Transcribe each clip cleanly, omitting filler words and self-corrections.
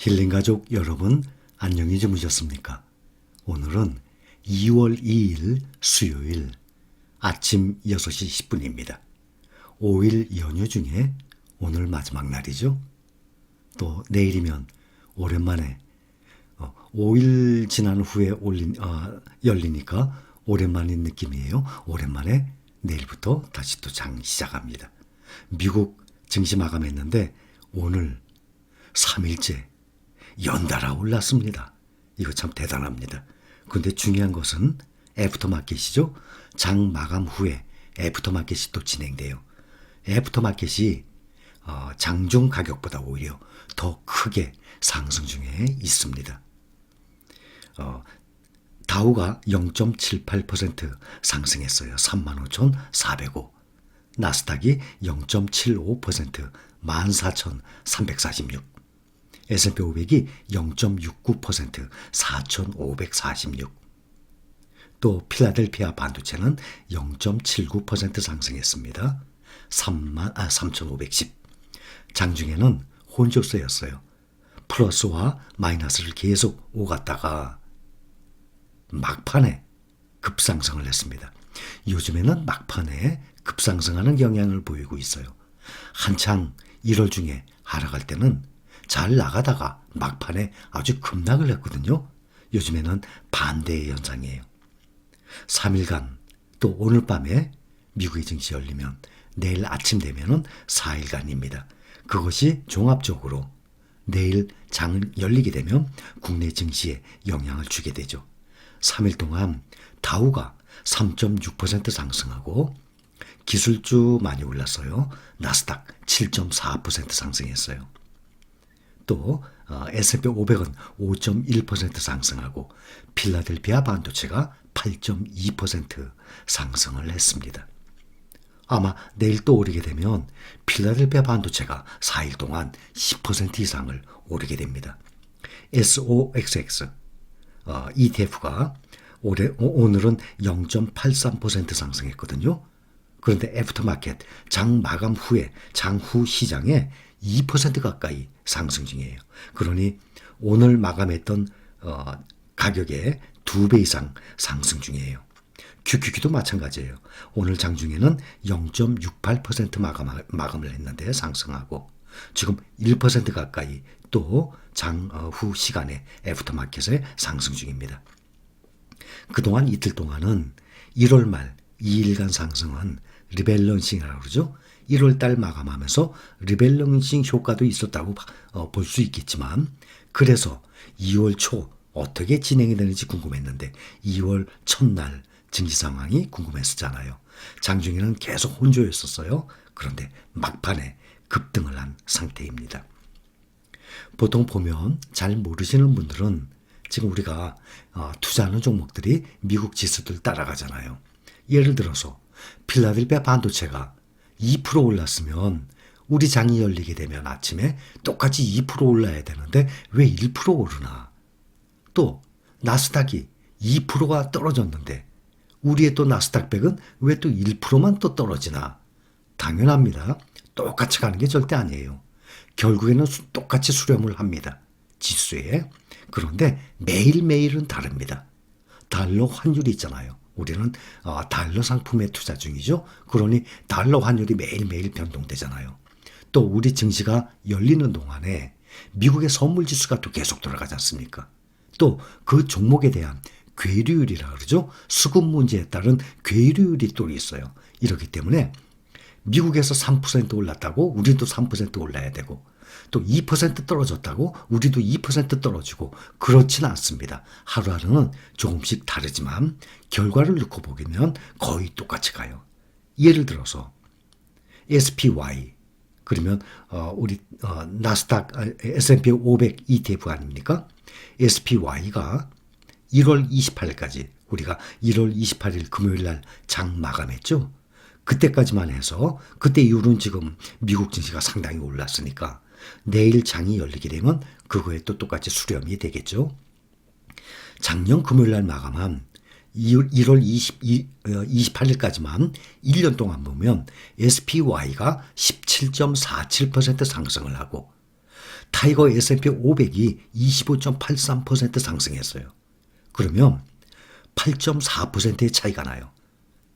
힐링가족 여러분, 안녕히 주무셨습니까? 오늘은 2월 2일 수요일 아침 6시 10분입니다. 5일 연휴 중에 오늘 마지막 날이죠. 또 내일이면 오랜만에 5일 지난 후에 열리니까 오랜만인 느낌이에요. 오랜만에 내일부터 다시 또 장 시작합니다. 미국 증시 마감했는데 오늘 3일째 연달아 올랐습니다. 이거 참 대단합니다. 그런데 중요한 것은 애프터마켓이죠. 장 마감 후에 애프터마켓이 또 진행돼요. 애프터마켓이 장중 가격보다 오히려 더 크게 상승 중에 있습니다. 다우가 0.78% 상승했어요. 35,405. 나스닥이 0.75% 14,346. S&P 500이 0.69% 4,546. 또 필라델피아 반도체는 0.79% 상승했습니다. 3,510. 장중에는 혼조세였어요. 플러스와 마이너스를 계속 오갔다가 막판에 급상승을 했습니다. 요즘에는 막판에 급상승하는 경향을 보이고 있어요. 한창 1월 중에 하락할 때는 잘 나가다가 막판에 아주 급락을 했거든요. 요즘에는 반대의 현상이에요. 3일간 또 오늘 밤에 미국의 증시 열리면 내일 아침 되면은 4일간입니다. 그것이 종합적으로 내일 장 열리게 되면 국내 증시에 영향을 주게 되죠. 3일 동안 다우가 3.6% 상승하고 기술주 많이 올랐어요. 나스닥 7.4% 상승했어요. 또 S&P 500은 5.1% 상승하고 필라델피아 반도체가 8.2% 상승을 했습니다. 아마 내일 또 오르게 되면 필라델피아 반도체가 4일 동안 10% 이상을 오르게 됩니다. SOXX ETF가 오늘은 0.83% 상승했거든요. 그런데 애프터마켓 장 마감 후에 장후 시장에 2% 가까이 상승 중이에요. 그러니 오늘 마감했던 가격의 2배 이상 상승 중이에요. QQQ도 마찬가지예요. 오늘 장중에는 0.68% 마감을 했는데 상승하고 지금 1% 가까이 또 장후 시간에 애프터마켓에 상승 중입니다. 그동안 이틀 동안은 1월 말 2일간 상승은 리밸런싱이라고 그러죠. 1월 달 마감하면서 리밸런싱 효과도 있었다고 볼 수 있겠지만 그래서 2월 초 어떻게 진행이 되는지 궁금했는데 2월 첫날 증시 상황이 궁금했었잖아요. 장중에는 계속 혼조였었어요. 그런데 막판에 급등을 한 상태입니다. 보통 보면 잘 모르시는 분들은 지금 우리가 투자하는 종목들이 미국 지수들 따라가잖아요. 예를 들어서 필라델피아 반도체가 2% 올랐으면 우리 장이 열리게 되면 아침에 똑같이 2% 올라야 되는데 왜 1% 오르나? 또 나스닥이 2%가 떨어졌는데 우리의 또 나스닥 100은 왜 또 1%만 또 떨어지나? 당연합니다. 똑같이 가는 게 절대 아니에요. 결국에는 똑같이 수렴을 합니다. 지수에. 그런데 매일매일은 다릅니다. 달러 환율이 있잖아요. 우리는 달러 상품에 투자 중이죠. 그러니 달러 환율이 매일매일 변동되잖아요. 또 우리 증시가 열리는 동안에 미국의 선물 지수가 또 계속 돌아가지 않습니까? 또 그 종목에 대한 괴리율이라 그러죠. 수급 문제에 따른 괴리율이 또 있어요. 이렇기 때문에 미국에서 3% 올랐다고 우리도 3% 올라야 되고 또 2% 떨어졌다고 우리도 2% 떨어지고 그렇지는 않습니다. 하루하루는 조금씩 다르지만 결과를 놓고 보면 거의 똑같이 가요. 예를 들어서 SPY 그러면 우리 나스닥 S&P 500 ETF 아닙니까? SPY가 1월 28일까지 우리가 1월 28일 금요일 날 장 마감했죠. 그때까지만 해서 그때 이후로는 지금 미국 증시가 상당히 올랐으니까 내일 장이 열리게 되면 그거에 또 똑같이 수렴이 되겠죠. 작년 금요일 날 마감한 1월 28일까지만 1년 동안 보면 SPY가 17.47% 상승을 하고 타이거 S&P 500이 25.83% 상승했어요. 그러면 8.4%의 차이가 나요.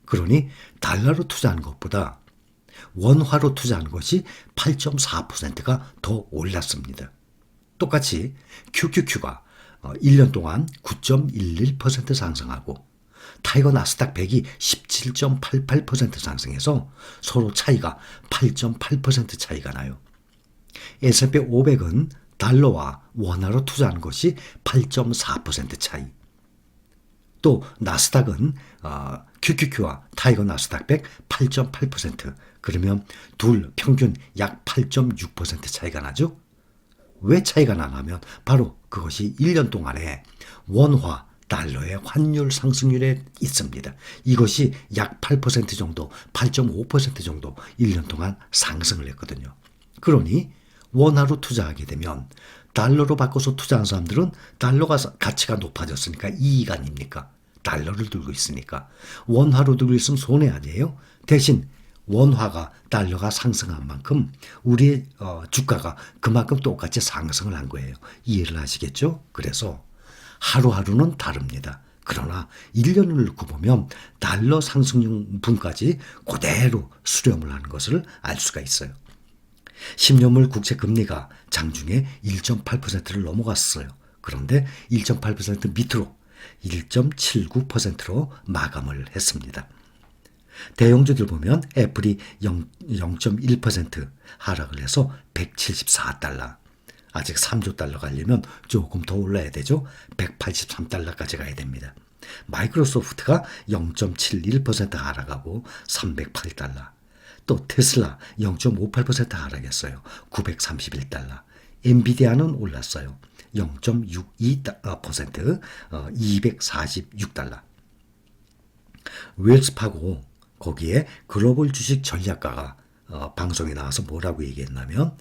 그러니 달러로 투자한 것보다 원화로 투자한 것이 8.4%가 더 올랐습니다. 똑같이 QQQ가 1년 동안 9.11% 상승하고 타이거 나스닥 100이 17.88% 상승해서 서로 차이가 8.8% 차이가 나요. S&P 500은 달러와 원화로 투자한 것이 8.4% 차이. 또 나스닥은 QQQ와 타이거 나스닥 100 8.8%, 그러면 둘 평균 약 8.6% 차이가 나죠. 왜 차이가 나냐면 바로 그것이 1년 동안에 원화 달러의 환율 상승률에 있습니다. 이것이 약 8% 정도, 8.5% 정도 1년 동안 상승을 했거든요. 그러니 원화로 투자하게 되면 달러로 바꿔서 투자한 사람들은 달러가 가치가 높아졌으니까 이익 아닙니까? 달러를 들고 있으니까. 원화로 들고 있으면 손해 아니에요? 대신 원화가 달러가 상승한 만큼 우리의 주가가 그만큼 똑같이 상승을 한 거예요. 이해를 하시겠죠? 그래서 하루하루는 다릅니다. 그러나 1년을 놓고 보면 달러 상승분까지 그대로 수렴을 하는 것을 알 수가 있어요. 10년물 국채 금리가 장중에 1.8%를 넘어갔어요. 그런데 1.8% 밑으로 1.79%로 마감을 했습니다. 대형주들 보면 애플이 0.1% 하락을 해서 174달러. 아직 3조 달러 가려면 조금 더 올라야 되죠. 183달러까지 가야 됩니다. 마이크로소프트가 0.71% 하락하고 308달러. 또 테슬라 0.58% 하락했어요. 931달러. 엔비디아는 올랐어요. 0.62%, 246달러. 웰스파고 거기에 글로벌 주식 전략가가 방송에 나와서 뭐라고 얘기했냐면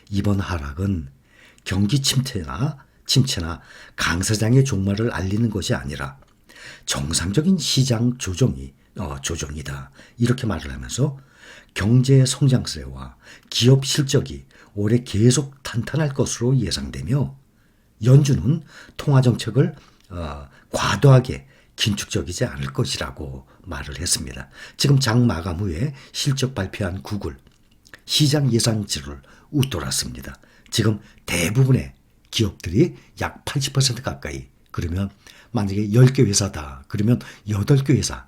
이번 하락은 경기 침체나 강세장의 종말을 알리는 것이 아니라 정상적인 시장 조정이다. 이렇게 말을 하면서 경제 성장세와 기업 실적이 올해 계속 탄탄할 것으로 예상되며 연준은 통화정책을 과도하게 긴축적이지 않을 것이라고 말을 했습니다. 지금 장 마감 후에 실적 발표한 구글 시장 예상치를 웃돌았습니다. 지금 대부분의 기업들이 약 80% 가까이, 그러면 만약에 10개 회사다 그러면 8개 회사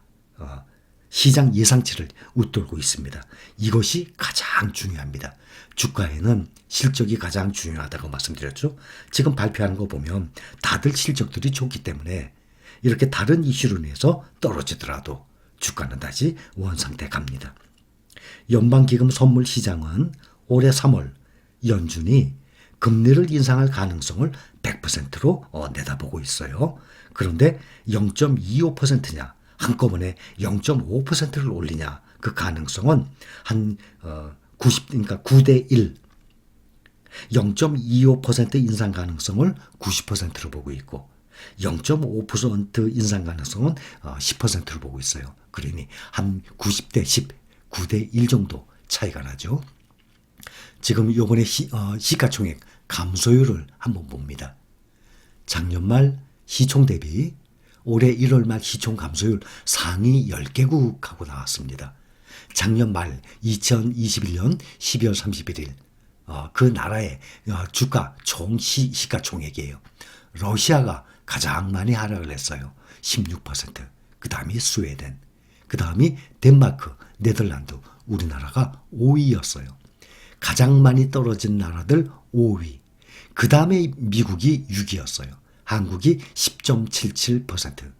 시장 예상치를 웃돌고 있습니다. 이것이 가장 중요합니다. 주가에는 실적이 가장 중요하다고 말씀드렸죠. 지금 발표하는 거 보면 다들 실적들이 좋기 때문에 이렇게 다른 이슈로 인해서 떨어지더라도 주가는 다시 원상태 갑니다. 연방기금 선물 시장은 올해 3월 연준이 금리를 인상할 가능성을 100%로 내다보고 있어요. 그런데 0.25%냐 한꺼번에 0.5%를 올리냐 그 가능성은 한 9대 1, 0.25% 인상 가능성을 90%로 보고 있고 0.5% 인상 가능성은 10%로 보고 있어요. 그러니 한 90대 10, 9대 1 정도 차이가 나죠. 지금 이번에 시가총액 감소율을 한번 봅니다. 작년 말 시총 대비 올해 1월 말 시총 감소율 상위 10개국하고 나왔습니다. 작년 말 2021년 12월 31일 그 나라의 주가 총 시가총액이에요. 러시아가 가장 많이 하락을 했어요. 16%. 그 다음이 스웨덴. 그 다음이 덴마크, 네덜란드, 우리나라가 5위였어요. 가장 많이 떨어진 나라들 5위. 그 다음에 미국이 6위였어요. 한국이 10.77%,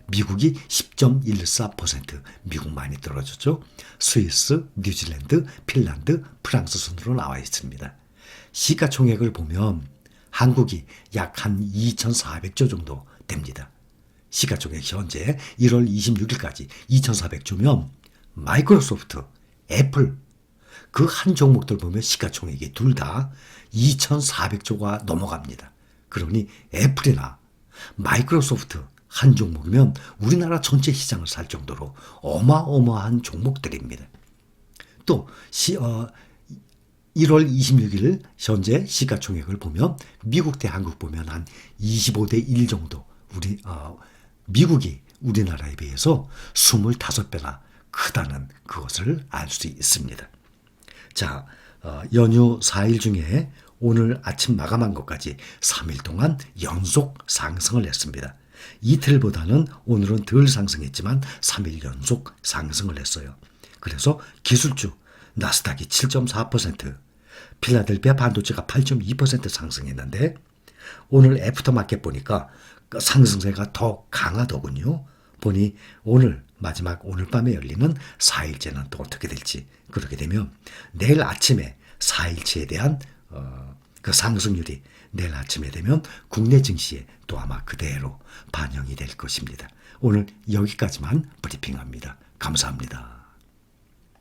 미국이 10.14%, 미국 많이 떨어졌죠. 스위스, 뉴질랜드, 핀란드, 프랑스 순으로 나와 있습니다. 시가총액을 보면 한국이 약 한 2,400조 정도 됩니다. 시가총액 현재 1월 26일까지 2,400조면 마이크로소프트, 애플 그 한 종목들 보면 시가총액이 둘 다 2,400조가 넘어갑니다. 그러니 애플이나 마이크로소프트 한 종목이면 우리나라 전체 시장을 살 정도로 어마어마한 종목들입니다. 또 1월 26일 현재 시가총액을 보면 미국 대 한국 보면 한 25대 1 정도 미국이 우리나라에 비해서 25배나 크다는 그것을 알 수 있습니다. 자, 연휴 4일 중에 오늘 아침 마감한 것까지 3일 동안 연속 상승을 했습니다. 이틀보다는 오늘은 덜 상승했지만 3일 연속 상승을 했어요. 그래서 기술주 나스닥이 7.4%, 필라델피아 반도체가 8.2% 상승했는데 오늘 애프터마켓 보니까 상승세가 더 강하더군요. 보니 오늘 마지막 오늘 밤에 열리는 4일째는 또 어떻게 될지, 그렇게 되면 내일 아침에 4일째에 대한 그 상승률이 내일 아침에 되면 국내 증시에 또 아마 그대로 반영이 될 것입니다. 오늘 여기까지만 브리핑합니다. 감사합니다.